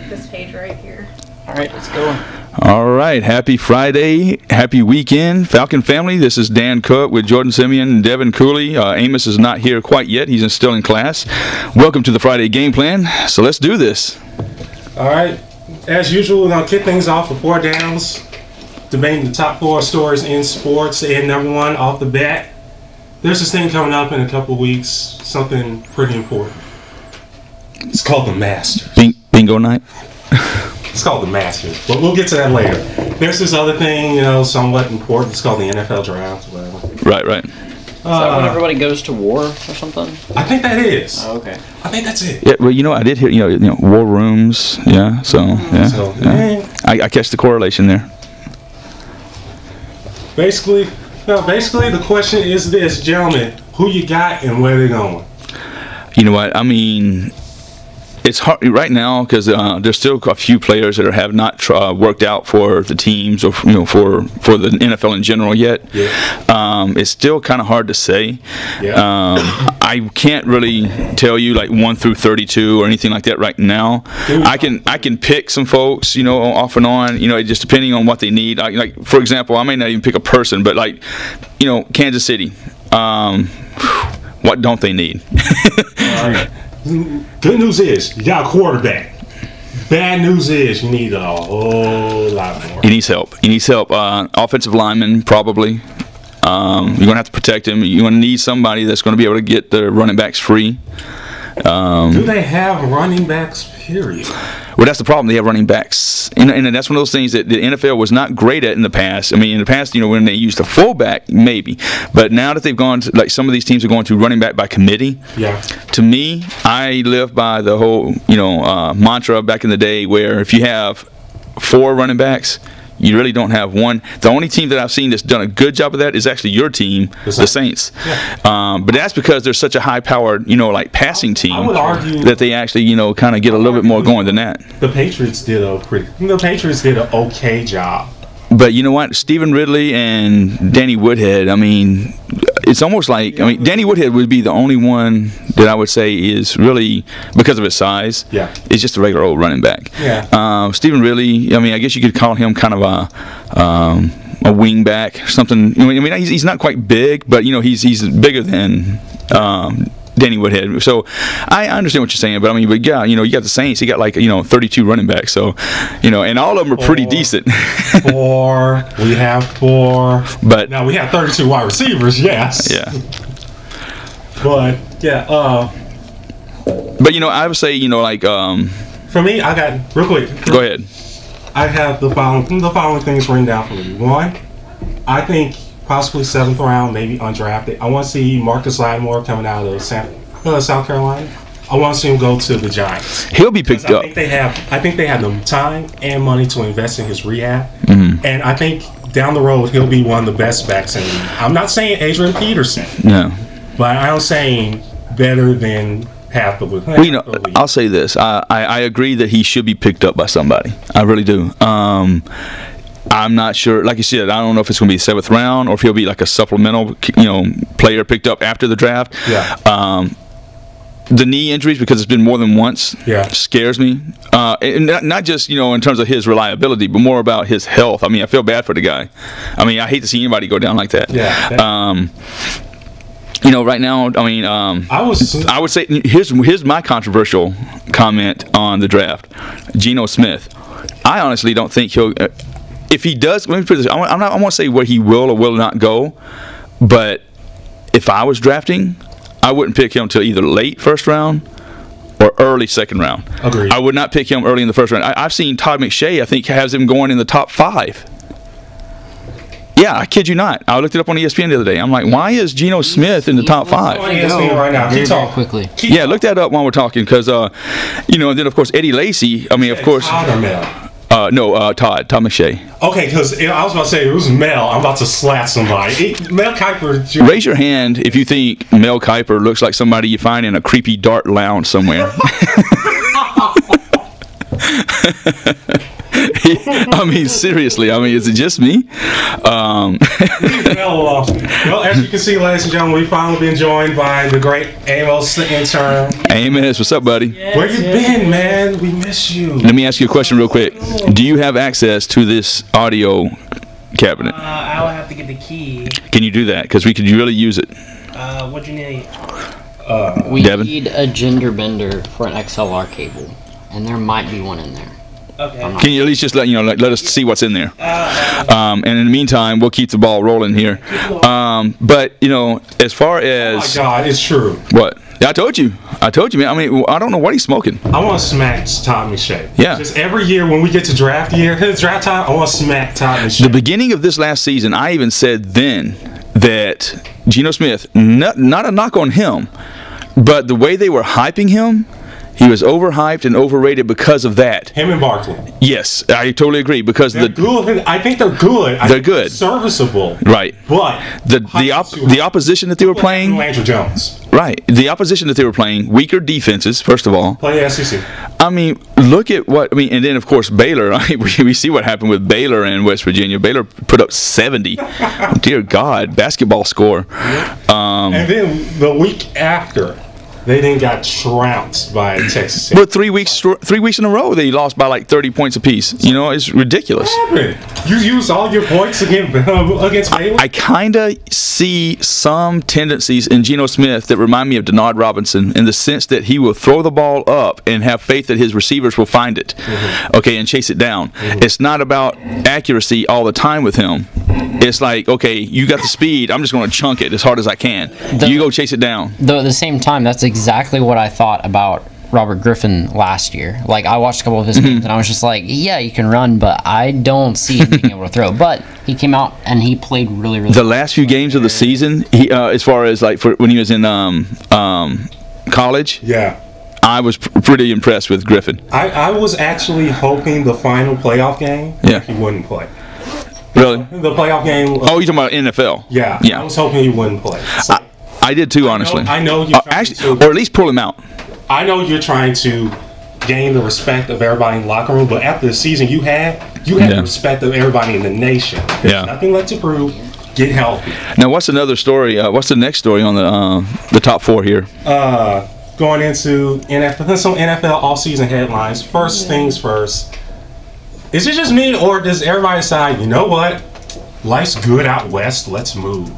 this page right here. All right, let's go. All right, happy Friday, happy weekend, Falcon family. This is Dan Cook with Jordon Semien and Devan Cooley. Amos is not here quite yet. He's still in class. Welcome to the Friday game plan. So let's do this. All right, as usual, we're going to kick things off with 4 downs, debating the top 4 stories in sports. And number 1, off the bat, there's this thing coming up in a couple of weeks, something pretty important. It's called the Masters. Bingo night? It's called the Masters, but we'll get to that later. There's this other thing, you know, somewhat important. It's called the NFL Draft, whatever. Right. Is that when everybody goes to war or something? I think that is. Oh, okay. I think that's it. Yeah, well, you know, I did hear, you know, war rooms, yeah, so, yeah. I catch the correlation there. Basically, the question is this, gentlemen, who you got and where they're going? You know what, I mean, it's hard right now because there's still a few players that have not worked out for the teams or for the NFL in general yet. Yeah. It's still kind of hard to say. Yeah. I can't really tell you like 1 through 32 or anything like that right now. I can pick some folks, you know, off and on. You know, just depending on what they need. Like for example, I may not even pick a person, but like, you know, Kansas City. What don't they need? All right. Good news is you got a quarterback. Bad news is you need a whole lot more. He needs help. Offensive lineman, probably. You're going to have to protect him. You're going to need somebody that's going to be able to get the running backs free. Do they have running backs, period? Well, that's the problem. They have running backs. And that's one of those things that the NFL was not great at in the past. I mean, in the past, you know, when they used a fullback, maybe. But now that they've gone to, like, some of these teams are going to running back by committee. Yeah. To me, I live by the whole, you know, mantra back in the day where if you have 4 running backs, you really don't have one. The only team that I've seen that's done a good job of that is actually your team, the Saints. Yeah. But that's because they're such a high-powered, you know, like passing team. I would argue that they actually, you know, kind of get a little bit more going than that. The Patriots did an okay job. But you know what, Stephen Ridley and Danny Woodhead, I mean, it's almost like, I mean, Danny Woodhead would be the only one that I would say is really, because of his size, is just a regular old running back. Yeah. Stephen Ridley, I mean, I guess you could call him kind of a wing back or something. I mean, he's not quite big, but, you know, he's bigger than Danny Woodhead. So I understand what you're saying, but I mean, yeah, you know, you got the Saints. You got like, you know, 32 running backs. So, you know, and all of them are pretty decent. We have 4. But now we have 32 wide receivers. Yes. Yeah. But yeah. But you know, I would say, you know, like for me, I got real quick. Go ahead. I have the following things written down for me. 1, I think possibly 7th round, maybe undrafted. I want to see Marcus Lattimore coming out of South Carolina. I want to see him go to the Giants. He'll be picked up. I think they have the time and money to invest in his rehab. Mm-hmm. And I think down the road he'll be one of the best backs in the league. I'm not saying Adrian Peterson. No. But I'm saying better than half the league. Well, you know, I'll say this. I agree that he should be picked up by somebody. I really do. I'm not sure. Like you said, I don't know if it's going to be the 7th round or if he'll be like a supplemental, you know, player picked up after the draft. Yeah. The knee injuries, because it's been more than once, scares me. And not just, you know, in terms of his reliability, but more about his health. I mean, I feel bad for the guy. I mean, I hate to see anybody go down like that. Yeah. You know, right now, I mean, I would say here's my controversial comment on the draft. Geno Smith. I honestly don't think he'll. If he does, let me put this. I won't say where he will or will not go, but if I was drafting, I wouldn't pick him until either late 1st round or early 2nd round. Agreed. I would not pick him early in the 1st round. I've seen Todd McShay, I think, has him going in the top 5. Yeah, I kid you not. I looked it up on ESPN the other day. I'm like, why is Geno Smith in the top 5? On ESPN right now. Keep talking quickly. Yeah, look that up while we're talking, because you know, and then of course Eddie Lacy. I mean, of course. Todd or Mel? No, Todd McShay. Okay, because I was about to say it was Mel. I'm about to slap somebody. Mel Kiper. Raise your hand if you think Mel Kiper looks like somebody you find in a creepy dark lounge somewhere. I mean, seriously. I mean, is it just me? Well, as you can see, ladies and gentlemen, we've finally been joined by the great Amos, the intern. Amos, what's up, buddy? Where you been, man? We miss you. Let me ask you a question real quick. Do you have access to this audio cabinet? I'll have to get the key. Can you do that? Because we could really use it. What you need? We Devin? need a gender bender for an XLR cable, and there might be one in there. Okay. Can you at least just let let us see what's in there? And in the meantime, we'll keep the ball rolling here. But as far as Oh my God, it's true. what? I told you, man. I mean, I don't know what he's smoking. I want to smack Todd McShay. Yeah. Just every year when we get to draft time, I want to smack Todd The McShay. beginning of this last season, I even said then that Geno Smith, not a knock on him, but the way they were hyping him, he was overhyped and overrated because of that. Him and Barkley. Yes, I totally agree because They're good. I think they're good. They're good. Serviceable. Right. But The opposition that they were playing, Andrew Jones. right? The opposition that they were playing, weaker defenses. First of all, Play the SEC. I mean, look at and then of course Baylor. We see what happened with Baylor and West Virginia. Baylor put up 70. Dear God, basketball score. And then the week after, they then got trounced by Texas State. But 3 weeks in a row, they lost by like 30 points apiece. It's ridiculous. What happened? You used all your points against Baylor? I kind of see some tendencies in Geno Smith that remind me of Denard Robinson in the sense that he will throw the ball up and have faith that his receivers will find it, okay, and chase it down. It's not about accuracy all the time with him. It's like, okay, you got the speed, I'm just going to chunk it as hard as I can. You go chase it down. Though at the same time, that's exactly what I thought about Robert Griffin last year. Like, I watched a couple of his games, and I was just like, yeah, you can run, but I don't see him being able to throw. But he came out, and he played really, really The well. last few games of the season, he, as far as like when he was in college, Yeah. I was pretty impressed with Griffin. I was actually hoping the final playoff game, Yeah. he wouldn't play. Really? The playoff game. Oh, you're talking about NFL? Yeah. Yeah. I was hoping he wouldn't play. So, I did too, honestly. I know you're trying actually, to- or at least pull him out. I know you're trying to gain the respect of everybody in the locker room, but after the season you had Yeah. the respect of everybody in the nation. There's Yeah. nothing left to prove. Get healthy. Now, what's another story? What's the next story on the top four here? Going into NFL, some NFL offseason headlines. First things first. Is it just me, or does everybody decide, you know what? Life's good out west. Let's move.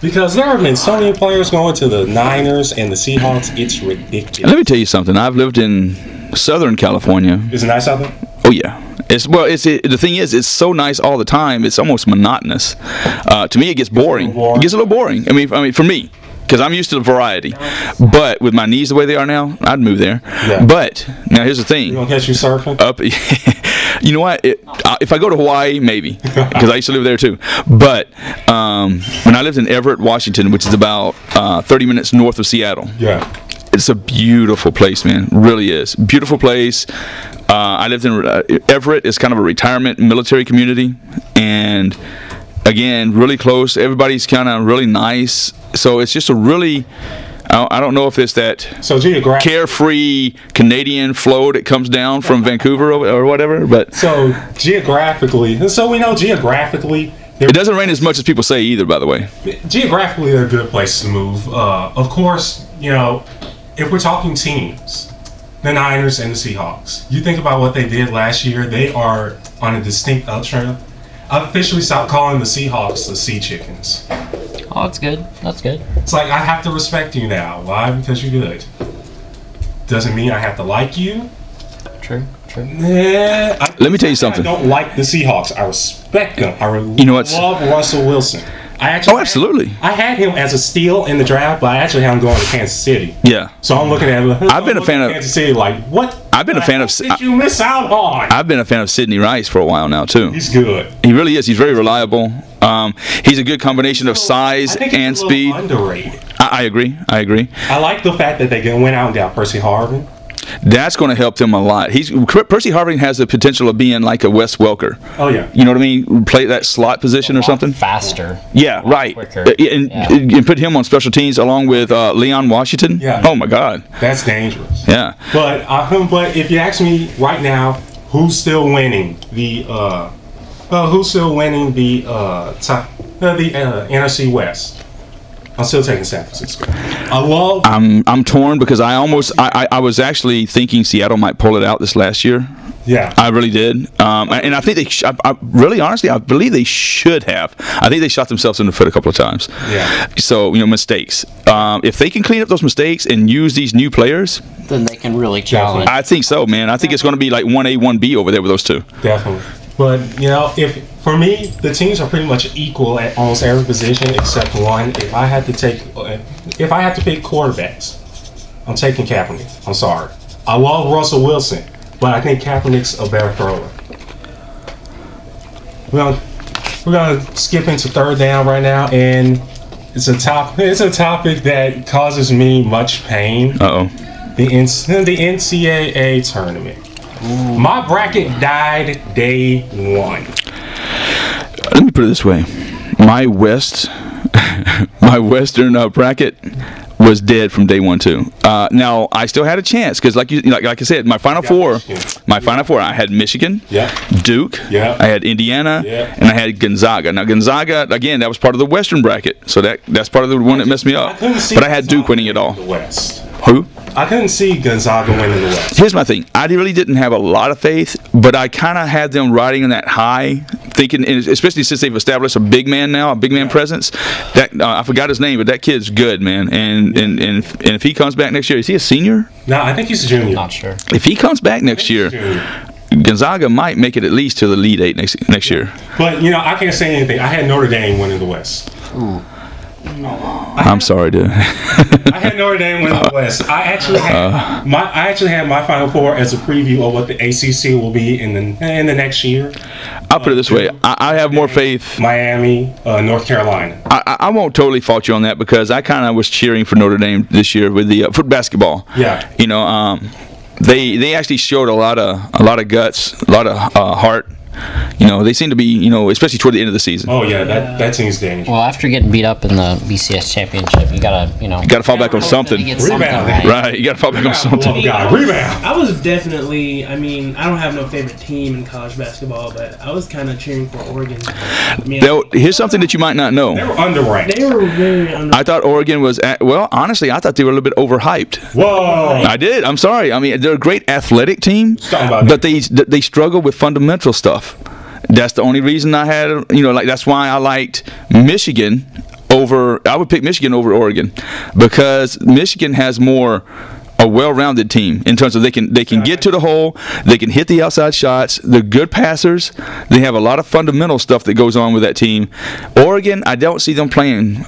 Because there have been so many players going to the Niners and the Seahawks. It's ridiculous. Let me tell you something. I've lived in Southern California. Is it nice out there? Oh yeah. The thing is, it's so nice all the time. It's almost monotonous. To me, it gets boring. It gets a little boring. I mean, for me, because I'm used to the variety. But with my knees the way they are now, I'd move there. Yeah. But now here's the thing. You gonna catch you surfing? You know what? If I go to Hawaii, maybe, because I used to live there too. But when I lived in Everett, Washington, which is about 30 minutes north of Seattle, Yeah. it's a beautiful place, man. Really is. Beautiful place. I lived in Everett. Is kind of a retirement military community, and again, really close. Everybody's kind of really nice. So it's just a really, I don't know if it's that So geographically. carefree Canadian flow that comes down from Vancouver or whatever, but So we know geographically. it doesn't rain as much as people say either, by the way. Geographically, they're good places to move. Of course, if we're talking teams, the Niners and the Seahawks. You think about what they did last year. They are on a distinct uptrend. I've officially stopped calling the Seahawks the Sea Chickens. Oh, that's good. That's good. It's like, I have to respect you now. Why? Because you're good. Doesn't mean I have to like you. True. Yeah. Let me tell you something. I don't like the Seahawks. I respect them. You know what's- love Russell Wilson. Oh, absolutely. I had him as a steal in the draft, but I actually had him going to Kansas City. Yeah. So I'm looking at him. I've been a fan of Kansas City. Like, what? I've been a fan of. Did you miss out on? I've been a fan of Sidney Rice for a while now too. He's good. He really is. He's very reliable. He's a good combination of size I think and he's a little speed. underrated. I agree. I agree. I like the fact that they went out and got Percy Harvin. That's going to help them a lot. Percy Harvin has the potential of being like a Wes Welker. Oh yeah. You know what I mean? Play that slot position or something. Faster. Yeah, right. quicker. And put him on special teams along with Leon Washington. Yeah. Oh my God. That's dangerous. Yeah. But if you ask me right now, who's still winning the NFC West? I'm still taking San Francisco. I'm torn because I was actually thinking Seattle might pull it out this last year. Yeah, I really did, and I think really honestly, I believe they should have. I think they shot themselves in the foot a couple of times. Yeah. So mistakes. If they can clean up those mistakes and use these new players, then they can really challenge. I think so, man. I think it's going to be like 1A, 1B over there with those two. Definitely. But for me, the teams are pretty much equal at almost every position except one. If I had to pick quarterbacks, I'm taking Kaepernick. I'm sorry. I love Russell Wilson, but I think Kaepernick's a better thrower. We're gonna skip into third down right now, and it's a topic that causes me much pain. The NCAA tournament. Ooh. My bracket died day one. Let me put it this way: my Western bracket was dead from day one too. Now I still had a chance because, like I said, my final four, I had Michigan, Duke, I had Indiana, and I had Gonzaga. Now Gonzaga, again, that was part of the Western bracket, so that's part of the one that messed me up. But I had Duke winning it all. Who? I couldn't see Gonzaga winning the West. Here's my thing. I really didn't have a lot of faith, but I kind of had them riding in that high, thinking, especially since they've established a big man presence. That I forgot his name, but that kid's good, man. And if he comes back next year, is he a senior? No, I think he's a junior. Not sure. If he comes back next year, Gonzaga might make it at least to the Elite Eight next year. But I can't say anything. I had Notre Dame winning the West. Ooh. I'm sorry, dude. I had Notre Dame win the West. I actually had my Final Four as a preview of what the ACC will be in the next year. I'll put it this way: I have more faith. Miami, North Carolina. I won't totally fault you on that because I kind of was cheering for Notre Dame this year with the for basketball. Yeah. They actually showed a lot of guts, a lot of heart. They seem to be, especially toward the end of the season. Oh yeah, that team's dangerous. Well, after getting beat up in the BCS championship, you gotta fall back on something. Rebound, right? You gotta fall back on something. Rebound. I was definitely. I don't have no favorite team in college basketball, but I was kind of cheering for Oregon. Here's something that you might not know. They were underranked. They were very underranked. I thought Oregon was honestly, I thought they were a little bit overhyped. Whoa! I did. I'm sorry. I mean, they're a great athletic team, but they struggle with fundamental stuff. That's the only reason I had, that's why I liked Michigan I would pick Michigan over Oregon because Michigan has a well-rounded team in terms of they can get to the hole, they can hit the outside shots, they're good passers, they have a lot of fundamental stuff that goes on with that team. Oregon, I don't see them playing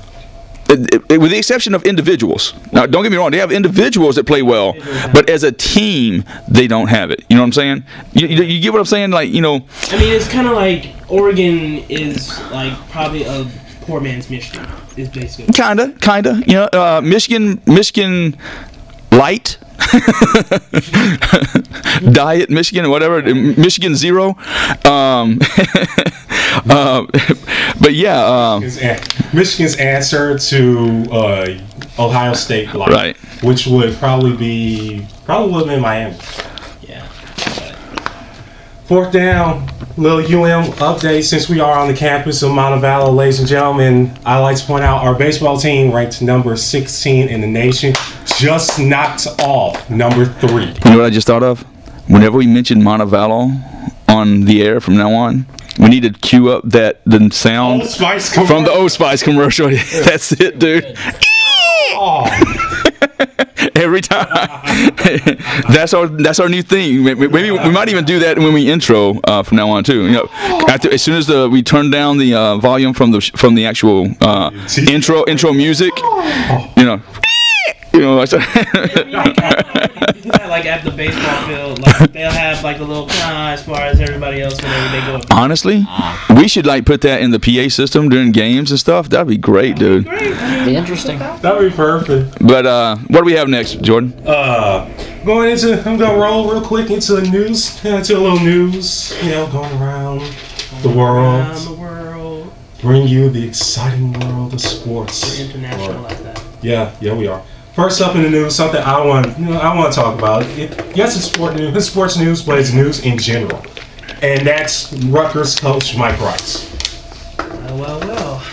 with the exception of individuals. Now, don't get me wrong; they have individuals that play well, but as a team, they don't have it. You know what I'm saying? You get what I'm saying? it's kind of like Oregon is like probably a poor man's Michigan. Is basically kinda. Michigan light. Diet Michigan, whatever. Michigan Zero. But yeah, Michigan's answer to Ohio State light, right? Which would probably would have been Miami. Yeah. Fourth down, little update since we are on the campus of Montevallo, ladies and gentlemen. I like to point out our baseball team ranked number 16 in the nation, just knocked off number 3. You know what I just thought of? Whenever we mention Montevallo on the air from now on, we need to cue up the sound from the Old Spice commercial. That's it, dude. Every time. That's our new thing. Maybe we might even do that when we intro from now on too. As soon as we turn down the volume from the actual intro music, like at the baseball field, like they'll have like a little as far as everybody else whenever they go. Honestly, we should put that in the PA system during games and stuff. That'd be great, dude. Be interesting. That'd be perfect. But what do we have next, Jordan? I'm gonna roll real quick into a little news. Going around the world. Bring you the exciting world of sports. We're international like that. Yeah, we are. First up in the news, something I want to talk about. Yes, it's sports news, but it's news in general, and that's Rutgers coach Mike Rice. Well.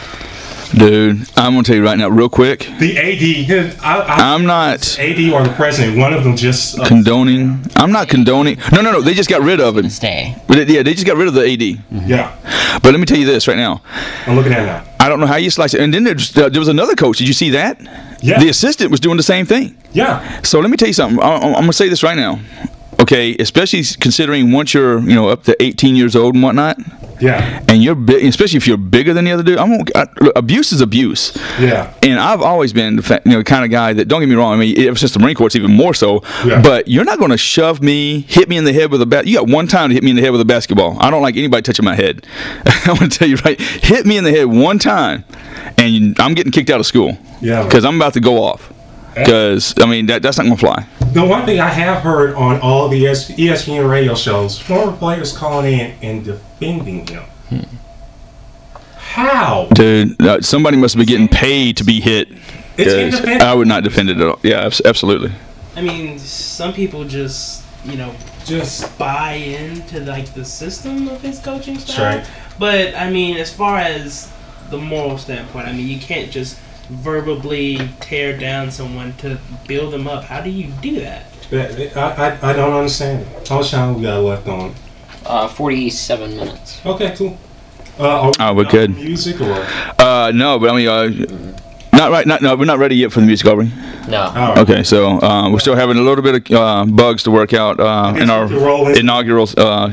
Dude, I'm gonna tell you right now, real quick. The AD. I'm not AD or the president. One of them just condoning. I'm not condoning. No. They just got rid of him. Stay. But yeah, they just got rid of the AD. Mm-hmm. Yeah. But let me tell you this right now. I'm looking at it now. I don't know how you slice it. And then there was another coach. Did you see that? Yeah. The assistant was doing the same thing. Yeah. So let me tell you something. I'm gonna say this right now. Okay, especially considering once you're up to 18 years old and whatnot. Yeah. And you're big, especially if you're bigger than the other dude. Abuse is abuse. Yeah. And I've always been the kind of guy that, don't get me wrong, I mean, ever since the Marine Corps, it's even more so. Yeah. But you're not going to shove me, hit me in the head with a bat. You got one time to hit me in the head with a basketball. I don't like anybody touching my head. I want to tell you right, hit me in the head one time, and I'm getting kicked out of school. Yeah. Because I'm about to go off. Because, I mean, that's not going to fly. The one thing I have heard on all the ESPN radio shows, former players calling in and defending him. How? Dude, somebody must be getting paid to be hit. It's indefensible. I would not defend it at all. Yeah, absolutely. I mean, some people just buy into like the system of his coaching style. Right. But I mean, as far as the moral standpoint, I mean, you can't just verbally tear down someone to build them up. How do you do that? I don't understand it. How much time we got left on? 47 minutes. Okay, cool. We're good. Music or? No, but I mean, not right. No, we're not ready yet for the music, are we? No. Right. Okay, so we're still having a little bit of bugs to work out in our inaugural